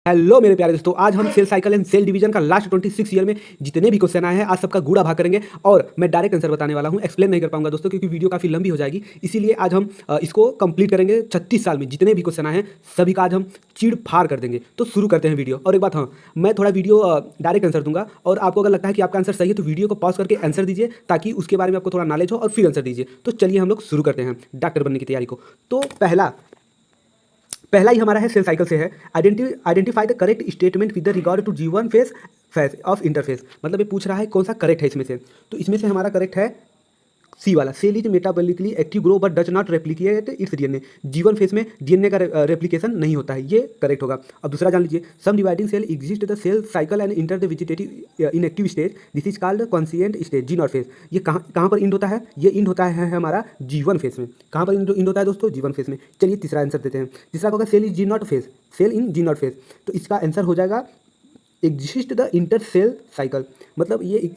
Hello मेरे प्यारे दोस्तों, आज हम cell cycle and cell division का लास्ट 26 ईयर में जितने भी क्वेश्चन आए हैं आज सबका गूढ़ा भाग करेंगे और मैं डायरेक्ट आंसर बताने वाला हूं। एक्सप्लेन नहीं कर पाऊंगा दोस्तों क्योंकि वीडियो काफ़ी लंबी हो जाएगी, इसीलिए आज हम इसको कंप्लीट करेंगे। 36 साल में जितने भी क्वेश्चन आए हैं सभी का आज हम चीड़ फाड़ कर देंगे। तो शुरू करते हैं वीडियो। और एक बात, हाँ, मैं थोड़ा वीडियो डायरेक्ट आंसर दूंगा और आपको अगर लगता है कि आपका आंसर सही है तो वीडियो को पॉज करके आंसर दीजिए ताकि उसके बारे में आपको थोड़ा नॉलेज हो और फिर आंसर दीजिए। तो चलिए हम लोग शुरू करते हैं डॉक्टर बनने की तैयारी को। तो पहला ही हमारा है सेल साइकिल से है। Identify the correct statement with the regard to G1 phase phase of interphase. मतलब ये पूछ रहा है कौन सा करेक्ट है इसमें से। तो इसमें से हमारा करेक्ट है सी वाला, cell is metabolically active grow but does not replicate its DNA. G1 phase में डीएनए का रेप्लिकेशन नहीं होता है, ये करेक्ट होगा। अब दूसरा जान लीजिए, some dividing cell exist the cell cycle and enter the vegetative inactive stage, this is called quiescent stage, G naught phase. ये कहाँ पर इंड होता है? ये इंड होता है हमारा G1 फेज में। कहाँ पर इंड होता है दोस्तों? G1 फेज में। चलिए तीसरा आंसर देते हैं। तीसरा होगा cell is G naught phase, cell in G naught phase. तो इसका आंसर हो जाएगा exist the inter cell cycle, मतलब ये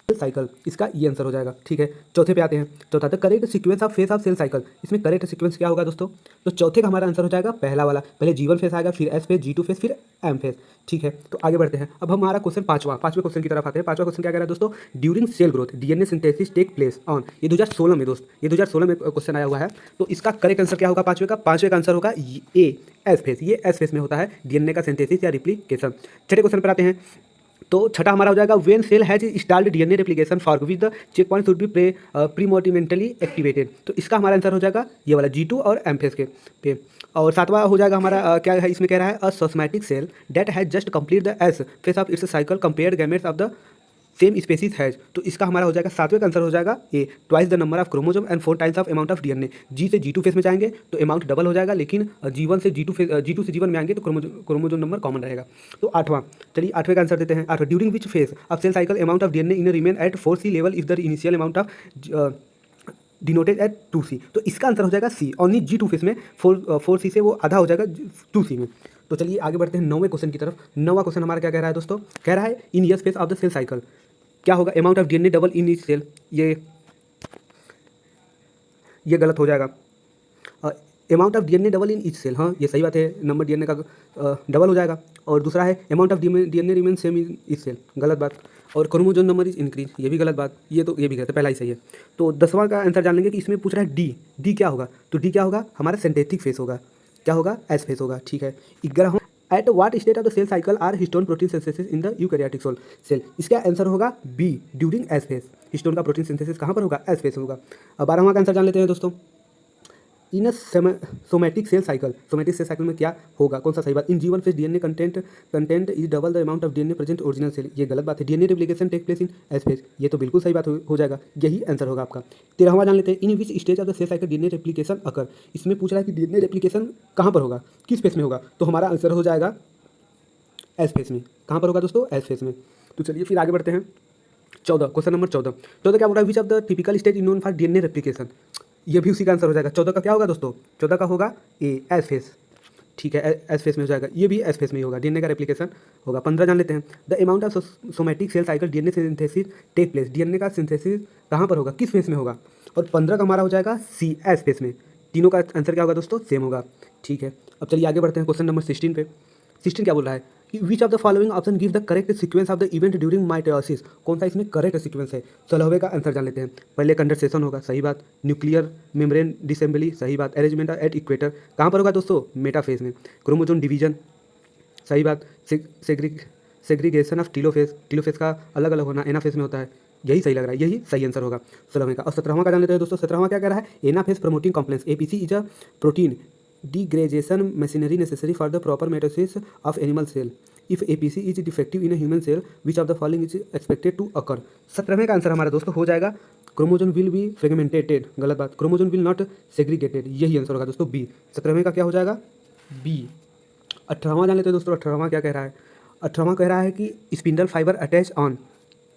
साइकिल, इसका ये आंसर हो जाएगा। ठीक है, चौथे पे आते हैं। चौथा the correct sequence of phase of cell cycle. इसमें करेक्ट सीक्वेंस क्या होगा दोस्तों? तो चौथे का हमारा आंसर हो जाएगा पहला वाला, पहले G1 फेस आएगा, फिर S फेस, G2 फेस, फिर M फेस। ठीक है, तो आगे बढ़ते हैं। अब हमारा क्वेश्चन पांचवें क्वेश्चन की तरफ आते हैं। पांचवा क्वेश्चन क्या कह रहा है दोस्तों? During cell growth DNA synthesis take place on, ये 2016 में दोस्त, ये 2016 में क्वेश्चन आया हुआ है। तो इसका करेक्ट आंसर क्या होगा पांचवे का? पांचवे का आंसर होगा ए, एस फेस। ये एस फेस में होता है डीएनए का सिंथेसिस या रिप्लिकेशन। छठे क्वेश्चन पर आते हैं। तो छठा हमारा हो जाएगा when cell has start DNA replication for with the check point should be prematurely activated. तो इसका हमारा आंसर हो जाएगा ये वाला G2 और M फेस के पे। और सातवां हो जाएगा हमारा क्या है इसमें? कह रहा है a somatic cell that has just complete the S phase of its cycle compared gametes of the same species has. तो इसका हमारा हो जाएगा सातवें का आंसर हो जाएगा A, twice the number of chromosome and 4 times of amount of DNA. G से G2 फेस में जाएंगे तो अमाउंट डबल हो जाएगा, लेकिन G1 से G2 से G1 में आएंगे तो क्रोमोजोम नंबर कॉमन रहेगा। तो आठवां, चलिए आठवें का आंसर देते हैं। आठवां, during which phase of cell cycle amount of DNA in remain at 4C level if the initial amount of denoted at 2C। तो इसका आंसर हो जाएगा सी, ओनली G2 फेस में 4C से वो आधा हो जाएगा 2C में। तो चलिए आगे बढ़ते हैं नौवें क्वेश्चन की तरफ। नौवां क्वेश्चन हमारा क्या कह रहा है दोस्तों? कह रहा है in S phase of the cell cycle क्या होगा? Amount of DNA double in each cell. ये गलत हो जाएगा। Amount of DNA double in each cell, हाँ ये सही बात है, नंबर डीएनए का डबल हो जाएगा। और दूसरा है amount of DNA remain same in each cell, गलत बात। और क्रोमोजोम नंबर इज इंक्रीज, ये भी गलत बात। ये भी गलत है, पहला ही सही है। तो 10वां का आंसर जान लेंगे कि इसमें पूछ रहा है डी क्या होगा? तो डी क्या होगा? हमारा सिंथेटिक फेस होगा। क्या होगा? एस फेस होगा। ठीक है, 11 at what state of the cell cycle are histone protein synthesis in the eukaryotic cell. इसका आंसर होगा B, during S phase. Histone का प्रोटीन सिंथेसिस कहाँ पर होगा? एस फेस होगा। अब 12वां का आंसर जान लेते हैं दोस्तों। इन सोमैटिक सेल साइकिल में क्या होगा? कौन सा सही बात? In G1 phase DNA content is double the amount of DNA present original cell, ये गलत बात है। DNA replication take place in S phase, ये तो बिल्कुल सही बात हो जाएगा, यही आंसर होगा आपका। 13वां जान लेते हैं। In which stage of the cell cycle DNA replication occur. इसमें पूछ रहा है कि डीएनए रेप्लिकेशन कहाँ पर होगा, किस फेस में होगा? तो हमारा आंसर हो जाएगा एस फेस में। कहाँ पर होगा दोस्तों? एस फेस में। तो चलिए फिर आगे बढ़ते हैं। 14, क्वेश्चन नंबर 14 क्या बोल रहा है? विच of the typical stage known for DNA replication. ये भी उसी का आंसर हो जाएगा। 14 का क्या होगा दोस्तों? 14 का होगा ए, एस फेस। ठीक है, एस फेस में हो जाएगा, ये भी एस फेस में ही होगा, डीएनए का रेप्लिकेशन होगा। 15 जान लेते हैं। The amount of somatic cell cycle DNA synthesis take place, DNA का सिंथेसिस कहाँ पर होगा, किस फेस में होगा? और 15 का हमारा हो जाएगा सी, एस फेस में। तीनों का आंसर क्या होगा दोस्तों? सेम होगा। ठीक है, अब चलिए आगे बढ़ते हैं क्वेश्चन नंबर 16 पे। 16 क्या बोल रहा है कि which of the following option give the correct sequence of the event during mitosis. कौन सा इसमें करेक्ट सीक्वेंस है? 16वें का आंसर जान लेते हैं। पहले कंडेंसेशन होगा, सही बात। न्यूक्लियर मेम्ब्रेन डिसेंबली, सही बात। अरेंजमेंट एट इक्वेटर, कहाँ पर होगा दोस्तों? मेटाफेज में। क्रोमोजोम डिवीजन, सही बात। सेग्रीगेशन ऑफ टीलोफेज का अलग अलग होना एनाफेज में होता है, यही सही लग रहा है, यही सही आंसर होगा 16वें का। और 17वां का जान लेते हैं दोस्तों। 17वां क्या कह रहा है? Anaphase promoting complex APC is a protein degradation machinery necessary for the proper mitosis of animal cell. If APC is defective in a human cell, which of the following is expected to occur? 17वें का answer हमारा दोस्तों हो जाएगा chromosome will be fragmented, गलत बात। Chromosome will not segregated, यही answer होगा दोस्तों बी। 17वें का क्या हो जाएगा? बी। 18वां जान लेते हैं दोस्तों। 18वां क्या कह रहा है? 18वां कह रहा है कि spindle fibre attach on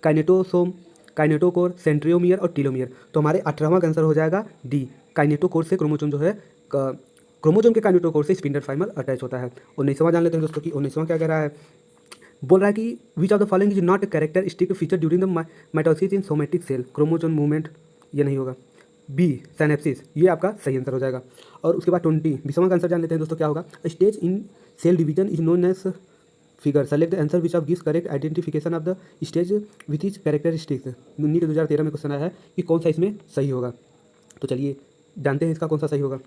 kinetosome, kinetochore, centromere और टीलोमियर। तो हमारे 18वां का आंसर हो जाएगा डी, काइनेटोकोर से क्रोमोजोम जो है क्रोमोजोम के काइनेटोकोर से स्पिंडल फाइबर अटैच होता है। 19वां जान लेते हैं दोस्तों कि 19वां क्या कह रहा है? बोल रहा है कि which of the following is not characteristic feature during the mitosis in somatic cell. Chromosome movement, ये नहीं होगा। बी, साइनेप्सिस, ये आपका सही आंसर हो जाएगा। और उसके बाद 20, 20वां का आंसर जान लेते हैं दोस्तों क्या होगा? Stage in cell division is known as figure select the answer which of gives correct identification of the stage with is characteristics. NEET 2013 में क्वेश्चन आया है कि कौन सा इसमें सही होगा। तो चलिए जानते हैं इसका कौन सा सही होगा।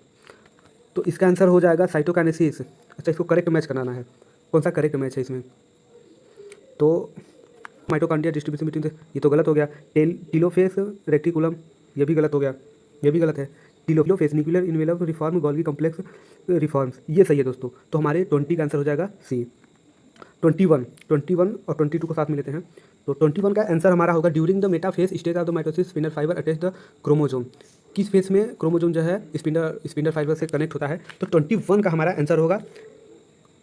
तो इसका आंसर हो जाएगा साइटोकाइनेसिस। अच्छा, इसको करेक्ट मैच कराना है, कौन सा करेक्ट मैच है इसमें। तो माइटोकॉन्ड्रिया डिस्ट्रीब्यूशन बिटवीन, ये तो गलत हो गया। टेलोफेस रेक्टिकुलम, ये भी गलत हो गया, ये भी गलत है। Telophase nuclear envelope reform Golgi complex reforms, ये सही है दोस्तों। तो हमारे 20 का आंसर हो जाएगा सी। 21 और 22 को साथ में लेते हैं। तो 21 का आंसर हमारा होगा during the metaphase stage of the mitosis spindle fibre attach the chromosome. किस फेज में क्रोमोजोम जो है स्पिंडल फाइबर से कनेक्ट होता है। तो 21 का हमारा आंसर होगा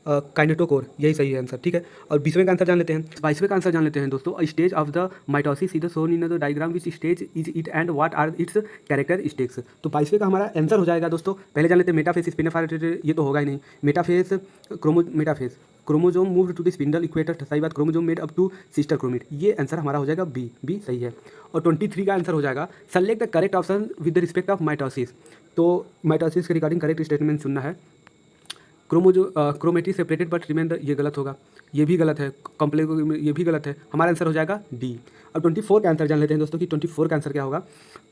काइनेटोकोर, यही सही है आंसर। ठीक है, और 20वें का आंसर जान लेते हैं। 22वें का आंसर जान लेते हैं दोस्तों। Stage of the mitosis is shown in the diagram which stage is it and what are its characteristics. तो 22वें का हमारा आंसर हो जाएगा दोस्तों। पहले जान लेते हैं मेटाफेज स्पिंडल फाइबर, ये तो होगा ही नहीं। Metaphase chromosome move to the spindle equator, सही बात। Chromosome made up to sister chromatid, ये आंसर हमारा हो जाएगा बी सही है। और 23 का आंसर हो जाएगा select the correct option with the respect of mitosis. तो माइटोसिस के रिगार्डिंग करेक्ट स्टेटमेंट चुनना है। क्रोमेटी सेपरेटेड बट रिमेन, ये गलत होगा, ये भी गलत है। कॉम्प्लेक्स, ये भी गलत है। हमारा आंसर हो जाएगा डी। अब 24 का आंसर जान लेते हैं दोस्तों कि 24 का आंसर क्या होगा।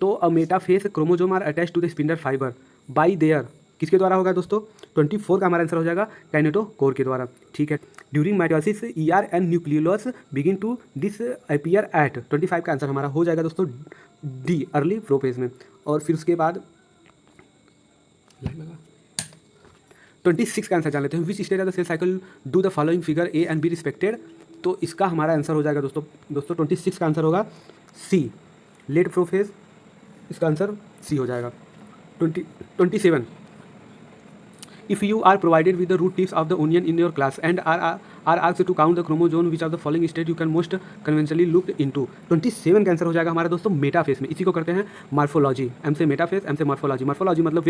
तो a metaphase chromosome are attach to the spindle fibre by their, किसके द्वारा होगा दोस्तों। 24 का हमारा आंसर हो जाएगा काइनेटोकोर के द्वारा। ठीक है, during mitosis ER and nucleolus begin to disappear at. 25 का आंसर हमारा हो जाएगा दोस्तों डी, अर्ली प्रोफेज में। और फिर उसके बाद 26 का आंसर जान लेते हैं। Which stage of the cell cycle do the following figure A and B respected. तो इसका हमारा आंसर हो जाएगा दोस्तों 26 का आंसर होगा सी, लेट प्रोफेज। इसका आंसर सी हो जाएगा। 27 if you are provided with the root tips of the onion in your class and are asked to count the chromosome which of the following stage you can most conventionally looked into. 27 का answer हो जाएगा हमारा दोस्तों metaphase में। इसी को करते हैं मार्फोलॉजी, एम से मेटाफेज, एम से मार्फोलॉजी। मार्फोलॉजी मतलब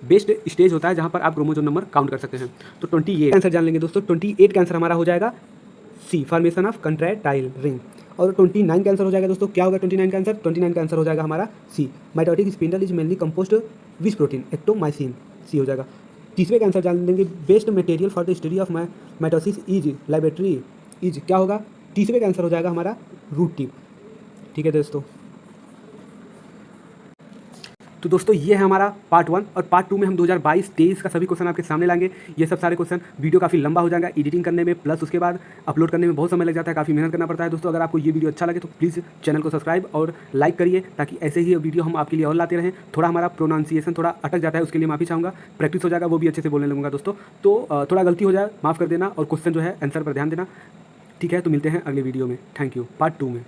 बेस्ट स्टेज होता है जहाँ पर आप क्रोमोजोम नंबर काउंट कर सकते हैं। तो 28 आंसर जान लेंगे दोस्तों। 28 का आंसर हमारा हो जाएगा सी, फॉर्मेशन ऑफ कंट्रैक्टाइल रिंग। और 29 का आंसर हो जाएगा दोस्तों, क्या होगा 29 का आंसर। 29 का आंसर हो जाएगा हमारा C, mitotic spindle is mainly composed which protein, actomyosin, C हो जाएगा। 30वें का आंसर जान लेंगे। Best material for the study of mitosis is laboratory is, क्या होगा 30वें का आंसर हो जाएगा हमारा रूट टिप। ठीक है दोस्तों, तो दोस्तों ये है हमारा पार्ट 1 और पार्ट 2 में हम 2022-23 का सभी क्वेश्चन आपके सामने लाएंगे। ये सब सारे क्वेश्चन, वीडियो काफ़ी लंबा हो जाएगा एडिटिंग करने में, प्लस उसके बाद अपलोड करने में बहुत समय लग जाता है, काफ़ी मेहनत करना पड़ता है दोस्तों। अगर आपको ये वीडियो अच्छा लगे तो प्लीज़ चैनल को सब्सक्राइब और लाइक करिए, ताकि ऐसे ही वीडियो हम आपके लिए और लाते रहें। थोड़ा हमारा प्रोनाउंसिएशन थोड़ा अटक जाता है, उसके लिए माफ़ी चाहूँगा। प्रैक्टिस हो जाएगा, वो भी अच्छे से बोलने लगूंगा दोस्तों। तो थोड़ा गलती हो जाए माफ़ कर देना, और क्वेश्चन जो है आंसर पर ध्यान देना। ठीक है, तो मिलते हैं अगले वीडियो में। थैंक यू, पार्ट 2 में।